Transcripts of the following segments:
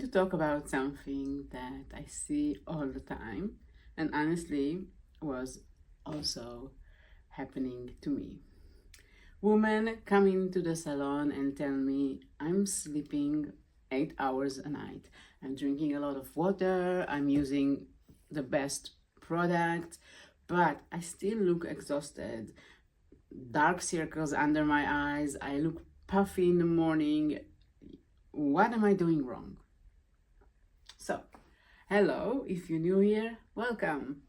to talk about something that I see all the time and honestly was also happening to me. Women come into the salon and tell me I'm sleeping 8 hours a night. I'm drinking a lot of water, I'm using the best product, but I still look exhausted. Dark circles under my eyes, I look puffy in the morning. What am I doing wrong? So, hello, if you're new here, welcome.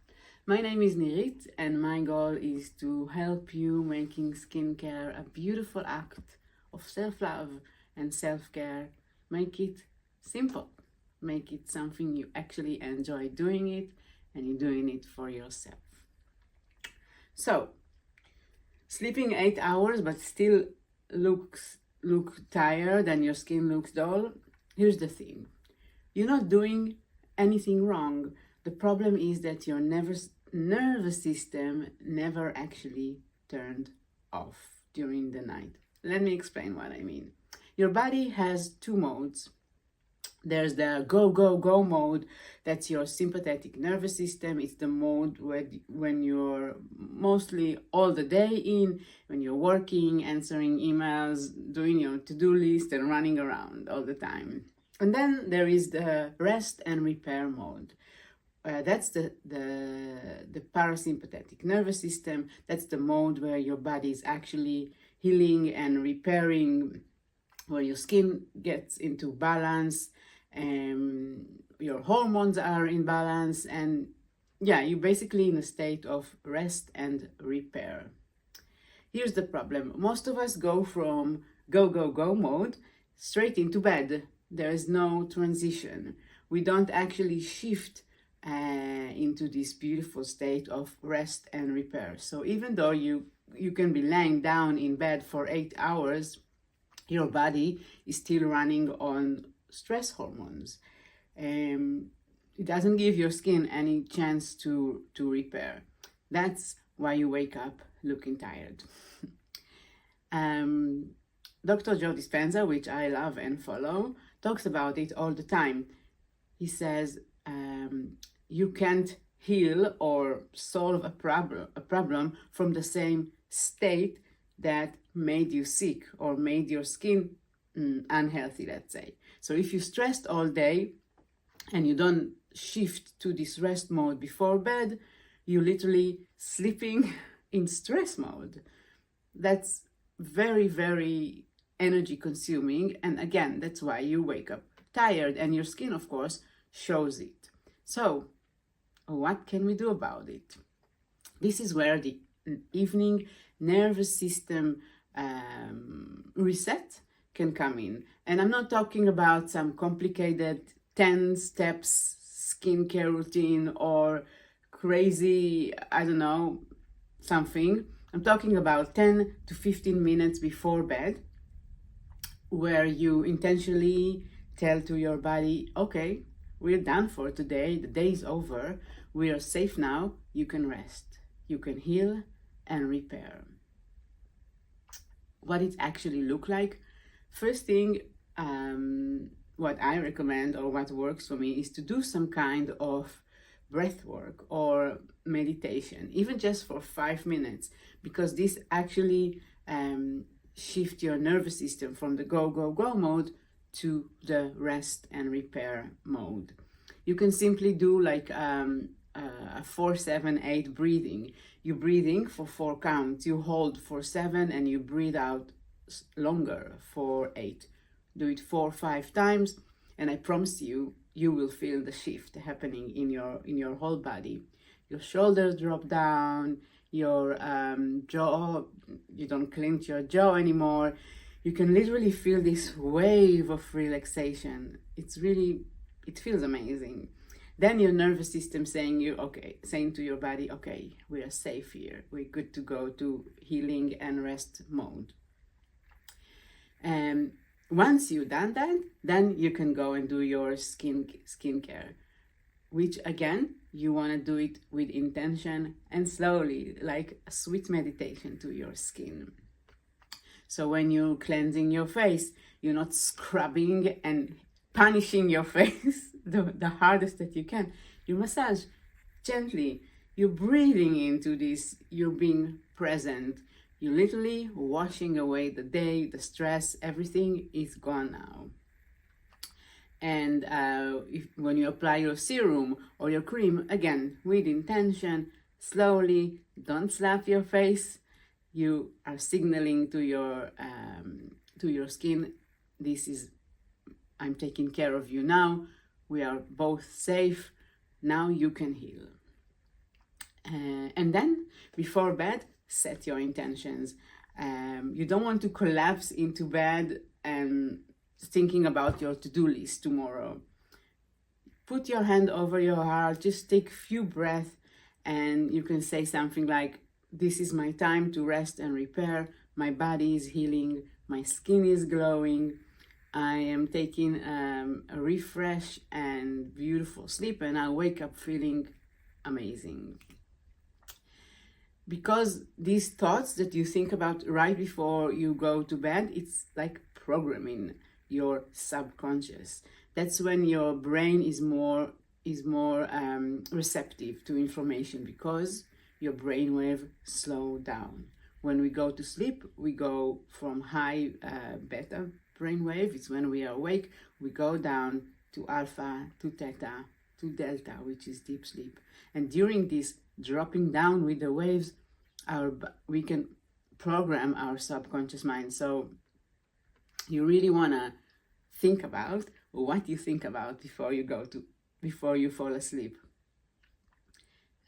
My name is Nirit and my goal is to help you making skincare a beautiful act of self-love and self-care. Make it simple. Make it something you actually enjoy doing it and you're doing it for yourself. So, sleeping 8 hours but still look tired and your skin looks dull. Here's the thing. You're not doing anything wrong. The problem is that your nervous system never actually turned off during the night. Let me explain what I mean. Your body has two modes. There's the go, go, go mode. That's your sympathetic nervous system. It's the mode when you're mostly all the day in, when you're working, answering emails, doing your to-do list and running around all the time. And then there is the rest and repair mode. That's the parasympathetic nervous system. That's the mode where your body is actually healing and repairing, where your skin gets into balance, your hormones are in balance, and yeah, you're basically in a state of rest and repair. Here's the problem. Most of us go from go, go, go mode straight into bed. There is no transition. We don't actually shift into this beautiful state of rest and repair. So even though you can be lying down in bed for 8 hours, your body is still running on stress hormones. It doesn't give your skin any chance to repair. That's why you wake up looking tired. Dr. Joe Dispenza, which I love and follow, talks about it all the time. He says you can't heal or solve a problem from the same state that made you sick or made your skin unhealthy, let's say. So if you stressed all day and you don't shift to this rest mode before bed, you're literally sleeping in stress mode. That's very, very energy consuming, and again, that's why you wake up tired, and your skin, of course, shows it. So what can we do about it? This is where the evening nervous system reset can come in. And I'm not talking about some complicated 10 steps skincare routine or crazy, I don't know, something. I'm talking about 10 to 15 minutes before bed, where you intentionally tell to your body, okay, we're done for today, the day is over, we are safe now, you can rest, you can heal and repair. What it actually look like? First thing, what I recommend or what works for me is to do some kind of breath work or meditation, even just for 5 minutes, because this actually shift your nervous system from the go, go, go mode to the rest and repair mode. You can simply do like a 4-7-8 breathing. You breathe in for 4 counts, you hold for 7, and you breathe out longer for 8. Do it 4-5 times, and I promise you, you will feel the shift happening in your whole body. Your shoulders drop down, your jaw, you don't clench your jaw anymore. You can literally feel this wave of relaxation. It feels amazing. Then your nervous system saying to your body, okay, we are safe here. We're good to go to healing and rest mode. And once you've done that, then you can go and do your skincare, which again, you want to do it with intention and slowly, like a sweet meditation to your skin. So when you're cleansing your face, you're not scrubbing and punishing your face the hardest that you can. You massage gently. You're breathing into this. You're being present. You're literally washing away the day, the stress, everything is gone now. And when you apply your serum or your cream, again, with intention, slowly, don't slap your face. You are signaling to your skin, this is, I'm taking care of you now. We are both safe. Now you can heal. And then, before bed, set your intentions. You don't want to collapse into bed and thinking about your to-do list tomorrow. Put your hand over your heart, just take a few breaths, and you can say something like, this is my time to rest and repair. My body is healing. My skin is glowing. I am taking a refresh and beautiful sleep, and I'll wake up feeling amazing. Because these thoughts that you think about right before you go to bed, it's like programming your subconscious. That's when your brain is more receptive to information, because your brainwave slow down. When we go to sleep, we go from high beta brainwave. It's when we are awake. We go down to alpha, to theta, to delta, which is deep sleep. And during this dropping down with the waves, we can program our subconscious mind. So you really want to think about what you think about before you fall asleep.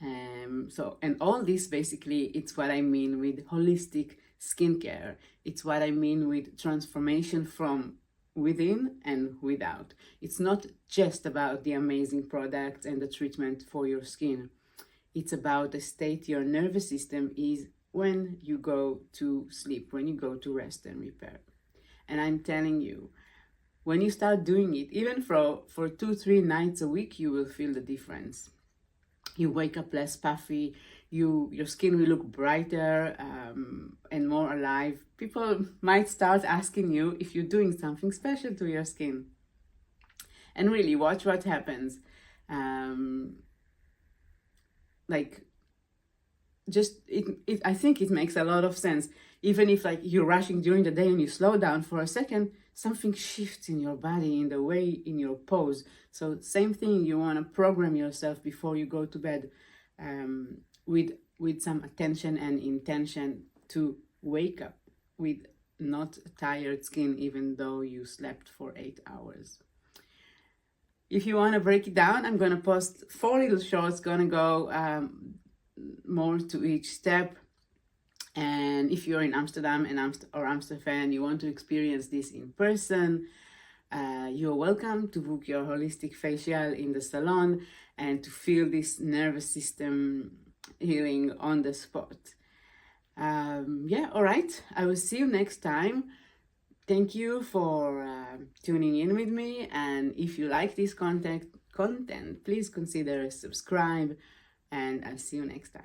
And all this, basically, it's what I mean with holistic skincare. It's what I mean with transformation from within and without. It's not just about the amazing products and the treatment for your skin. It's about the state your nervous system is when you go to sleep, when you go to rest and repair. And I'm telling you, when you start doing it, even for 2-3 nights a week, you will feel the difference. You wake up less puffy, your skin will look brighter and more alive. People might start asking you if you're doing something special to your skin. And really, watch what happens. I think it makes a lot of sense. Even if you're rushing during the day and you slow down for a second, something shifts in your body, in the way, in your pose. So same thing, you want to program yourself before you go to bed with some attention and intention to wake up with not tired skin, even though you slept for 8 hours. If you want to break it down, I'm going to post 4 little shorts, going to go more to each step. And if you're in Amsterdam or Amsterdam, you want to experience this in person, you're welcome to book your holistic facial in the salon and to feel this nervous system healing on the spot. All right. I will see you next time. Thank you for tuning in with me. And if you like this content, please consider subscribe, and I'll see you next time.